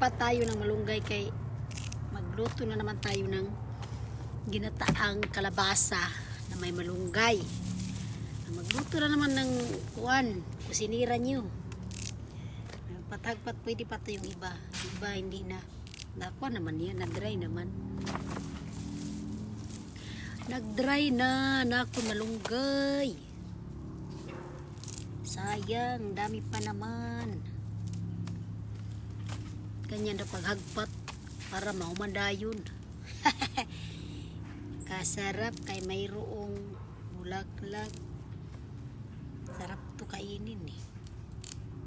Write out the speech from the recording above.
Magpatagpat tayo ng malunggay kay magluto na naman tayo ng ginataang kalabasa na may malunggay. Magluto na naman ng kusinira nyo. Patagpat, pwede pa ito yung iba. Iba hindi na. Nakuha naman yan, nag-dry naman. Nag-dry na, naku malunggay. Sayang, dami pa naman. Ganyan na paghagpat para maumandayon. Kasarap kay mayroong bulaklak. Sarap to kainin eh.